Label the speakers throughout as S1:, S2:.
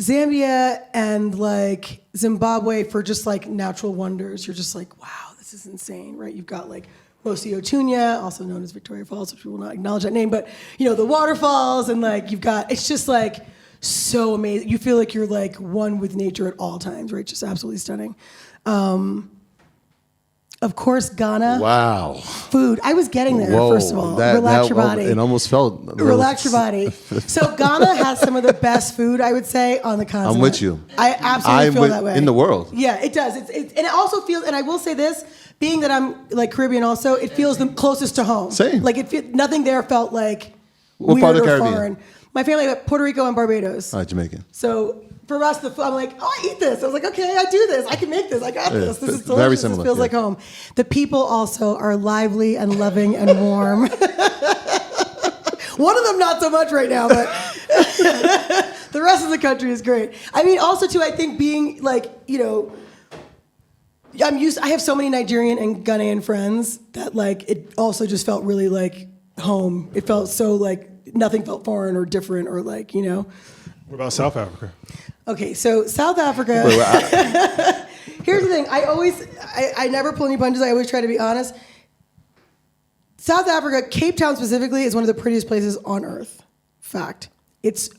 S1: Zambia and like Zimbabwe for just like natural wonders. You're just like, wow, this is insane, right? You've got like Mosio Tunya, also known as Victoria Falls, which we will not acknowledge that name, but you know, the waterfalls, and like you've got, it's just like so amazing. You feel like you're like one with nature at all times, right? Just absolutely stunning. Of course, Ghana.
S2: Wow.
S1: Food. I was getting there,
S2: Whoa,
S1: first of all. Relax your body.
S2: It almost felt...
S1: Relax your body. So Ghana has some of the best food, I would say, on the continent.
S2: I'm with you.
S1: I absolutely feel that way.
S2: In the world.
S1: Yeah, it does. And it also feels, and I will say this, being that I'm like Caribbean also, it feels the closest to home.
S2: Same.
S1: Like
S2: Nothing
S1: there felt like
S2: what
S1: weird
S2: part of the
S1: or
S2: Caribbean?
S1: foreign. My family, Puerto Rico and Barbados.
S2: Jamaican.
S1: So for us, the food, I'm like, oh, I eat this. I was like, okay, I do this. I can make this. I got this. This is delicious.
S2: Very similar.
S1: This feels like home. The people also are lively and loving and warm. One of them not so much right now, but the rest of the country is great. I mean, also too, I think being like, you know, I have so many Nigerian and Ghanaian friends that like, it also just felt really like home. It felt so like nothing felt foreign or different or like, you know.
S3: What about South Africa?
S1: Okay, so South Africa. Here's the thing. I never pull any punches. I always try to be honest. South Africa, Cape Town specifically, is one of the prettiest places on earth. Fact. It's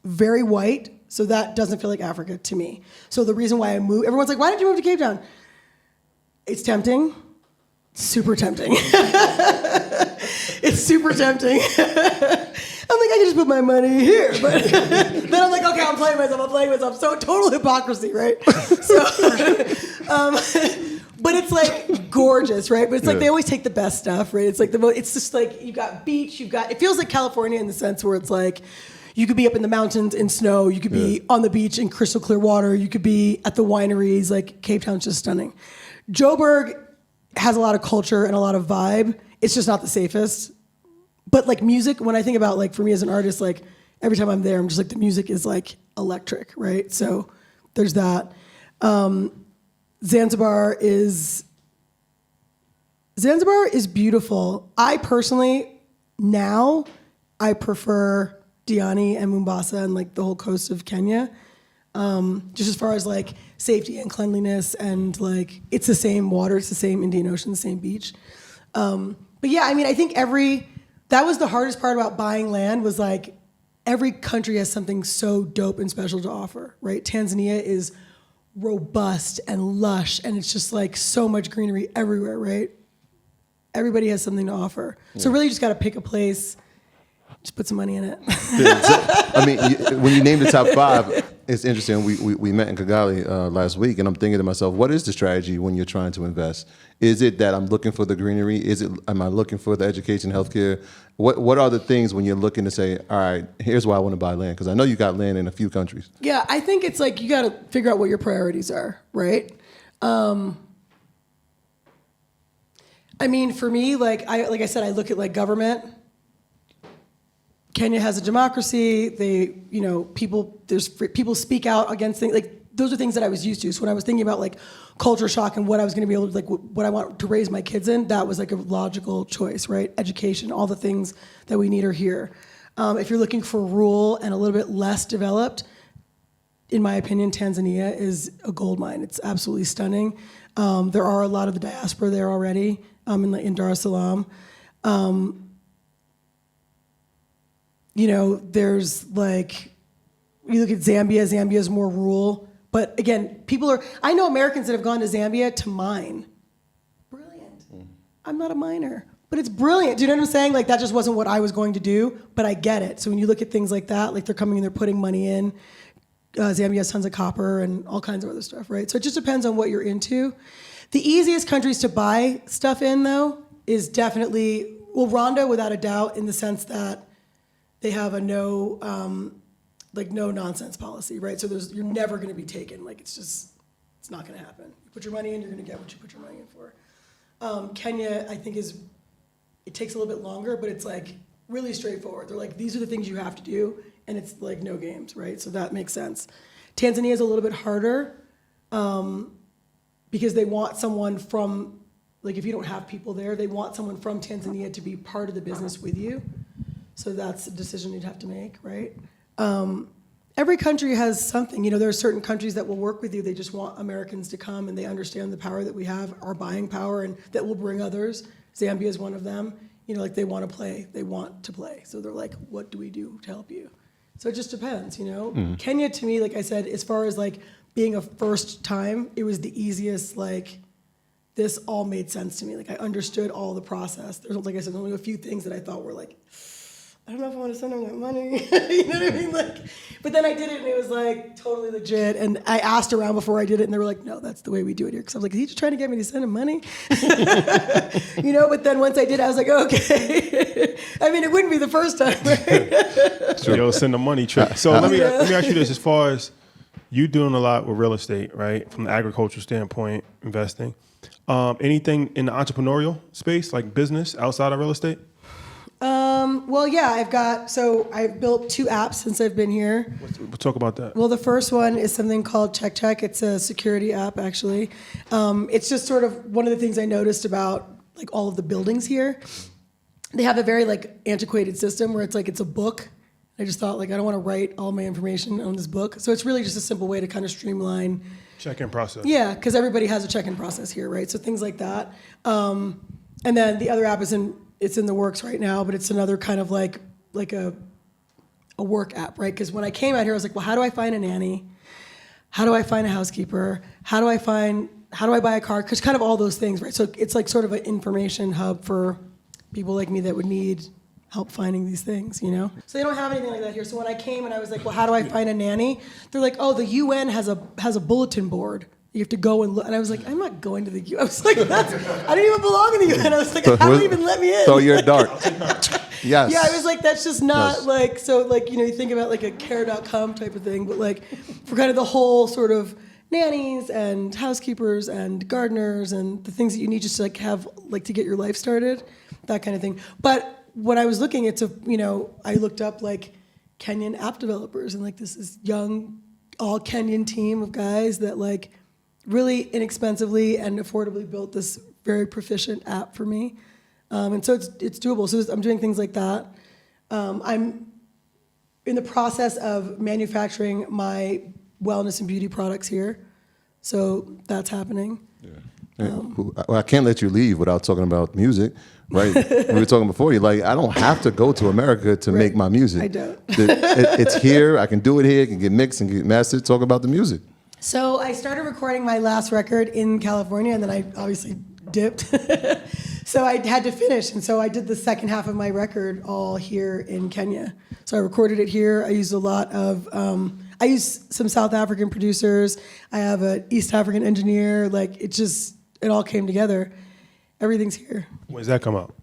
S1: very white, so that doesn't feel like Africa to me. So the reason why I moved, everyone's like, why did you move to Cape Town? It's tempting. Super tempting. It's super tempting. I'm like, I can just put my money here. But then I'm like, okay, I'm playing myself. So total hypocrisy, right? So, but it's like gorgeous, right? But it's like they always take the best stuff, right? It's like it's just like you got beach, it feels like California in the sense where it's like you could be up in the mountains in snow, you could be on the beach in crystal clear water, you could be at the wineries. Like Cape Town's just stunning. Joburg has a lot of culture and a lot of vibe. It's just not the safest. But like music, when I think about like for me as an artist, like every time I'm there, I'm just like the music is like electric, right? So there's that. Zanzibar is beautiful. I personally, now, I prefer Diani and Mombasa and like the whole coast of Kenya. Just as far as like safety and cleanliness and like, it's the same water, it's the same Indian Ocean, the same beach. But yeah, I mean, I think that was the hardest part about buying land was like, every country has something so dope and special to offer, right? Tanzania is robust and lush and it's just like so much greenery everywhere, right? Everybody has something to offer. Yeah. So really you just gotta pick a place, just put some money in it.
S2: I mean, when you named the top 5, it's interesting. We met in Kigali last week, and I'm thinking to myself, what is the strategy when you're trying to invest? Is it that I'm looking for the greenery? Am I looking for the education, healthcare? What are the things when you're looking to say, all right, here's why I want to buy land? Because I know you got land in a few countries.
S1: Yeah, I think it's like you got to figure out what your priorities are, right? I mean, for me, like I said, I look at like government. Kenya has a democracy. People speak out against things. Like those are things that I was used to. So when I was thinking about like culture shock and what I was going to be able to like what I want to raise my kids in, that was like a logical choice, right? Education, all the things that we need are here. If you're looking for rural and a little bit less developed, in my opinion, Tanzania is a gold mine. It's absolutely stunning. There are a lot of the diaspora there already in Dar es Salaam. There's like, you look at Zambia, Zambia's more rural. But again, I know Americans that have gone to Zambia to mine. Brilliant. I'm not a miner, but it's brilliant. Do you know what I'm saying? Like that just wasn't what I was going to do, but I get it. So when you look at things like that, like they're coming and they're putting money in. Zambia has tons of copper and all kinds of other stuff, right? So it just depends on what you're into. The easiest countries to buy stuff in, though, is definitely, Rwanda, without a doubt, in the sense that they have a no nonsense policy, right? So you're never going to be taken. Like it's not going to happen. You put your money in, you're going to get what you put your money in for. Kenya, I think it takes a little bit longer, but it's like really straightforward. They're like, these are the things you have to do, and it's like no games, right? So that makes sense. Tanzania is a little bit harder because they want someone from, like if you don't have people there, they want someone from Tanzania to be part of the business with you. So that's a decision you'd have to make, right? every country has something. You know, there are certain countries that will work with you. They just want Americans to come, and they understand the power that we have, our buying power, and that will bring others. Zambia is one of them. You know, like they want to play. They want to play. So they're like, what do we do to help you? So it just depends, you know? Kenya, to me, like I said, as far as like being a first time, it was the easiest, like, this all made sense to me. Like I understood all the process. There's, like I said, only a few things that I thought were like, I don't know if I want to send them that money. You know what I mean? Like, but then I did it and it was like totally legit. And I asked around before I did it and they were like, no, that's the way we do it here. Because I was like, is he just trying to get me to send him money? You know, but then once I did, I was like, okay. I mean, it wouldn't be the first time, right?
S3: So you'll send the money trick. So let me ask you this: as far as you doing a lot with real estate, right? From the agricultural standpoint, investing, anything in the entrepreneurial space, like business outside of real estate?
S1: Well, yeah, I've built 2 apps since I've been here.
S3: We'll talk about that.
S1: Well, the first one is something called Check. It's a security app, actually. It's just sort of one of the things I noticed about like all of the buildings here. They have a very like antiquated system where it's like it's a book. I just thought like I don't want to write all my information on this book, so it's really just a simple way to kind of streamline.
S3: Check-in process.
S1: Yeah, because everybody has a check-in process here, right? So things like that. And then the other app it's in the works right now, but it's another kind of like a work app, right? Because when I came out here, I was like, well, how do I find a nanny? How do I find a housekeeper? How do I buy a car? Because kind of all those things, right? So it's like sort of an information hub for people like me that would need help finding these things, you know? So they don't have anything like that here. So when I came and I was like, well, how do I find a nanny? They're like, oh, the UN has a bulletin board. You have to go and look. And I was like, I'm not going to the UN. I was like, I don't even belong in the UN. I was like, how do you even let me in?
S2: So you're dark. Yes.
S1: Yeah, I was like, that's just not
S2: Yes.
S1: like, so like, you know, you think about like a care.com type of thing, but like for kind of the whole sort of nannies and housekeepers and gardeners and the things that you need just to like have, like to get your life started, that kind of thing. But when I was looking at, you know, I looked up like Kenyan app developers and like this is young, all Kenyan team of guys that like really inexpensively and affordably built this very proficient app for me. And so it's doable. So I'm doing things like that. I'm in the process of manufacturing my wellness and beauty products here. So that's happening.
S2: Well, I can't let you leave without talking about music, right? We were talking before, you're like, I don't have to go to America to make my music.
S1: I don't.
S2: It's here. I can do it here. It can get mixed and get mastered. Talk about the music.
S1: So I started recording my last record in California, and then I obviously dipped. So I had to finish, and so I did the second half of my record all here in Kenya. So I recorded it here. I used a lot of, I used some South African producers. I have an East African engineer. Like it all came together. Everything's here.
S3: When's that come out?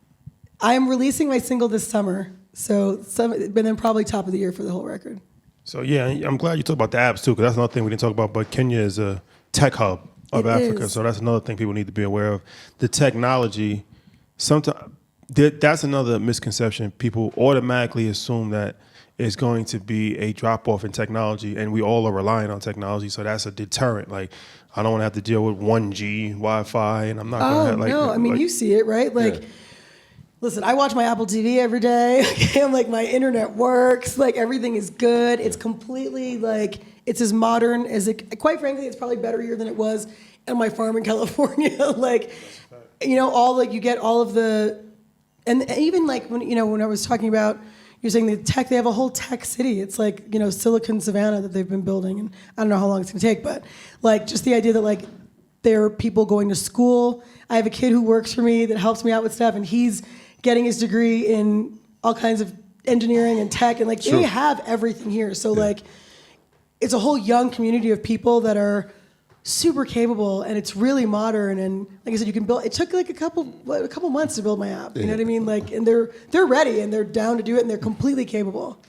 S1: I am releasing my single this summer. So but then probably top of the year for the whole record.
S3: So yeah, I'm glad you talked about the apps too, because that's another thing we didn't talk about. But Kenya is a tech hub of Africa, so that's another thing people need to be aware of. The technology, sometimes that's another misconception. People automatically assume that it's going to be a drop off in technology, and we all are relying on technology, so that's a deterrent. Like, I don't want to have to deal with 1G Wi-Fi, and I'm not going to have like.
S1: No, I mean you see it, right? Like. Yeah. Listen, I watch my Apple TV every day. I'm like, my internet works. Like, everything is good. It's completely, like, it's as modern as it, quite frankly, it's probably better here than it was on my farm in California. Like, you know, you get all of the, and even like, when I was talking about, you're saying the tech, they have a whole tech city. It's like, you know, Silicon Savannah that they've been building. And I don't know how long it's going to take, but like, just the idea that like, there are people going to school. I have a kid who works for me that helps me out with stuff, and he's getting his degree in all kinds of engineering and tech, and like they have everything here. So like, it's a whole young community of people that are super capable, and it's really modern. And like I said, you can build. It took like a couple months to build my app. You know what I mean? Like, and they're ready and they're down to do it, and they're completely capable.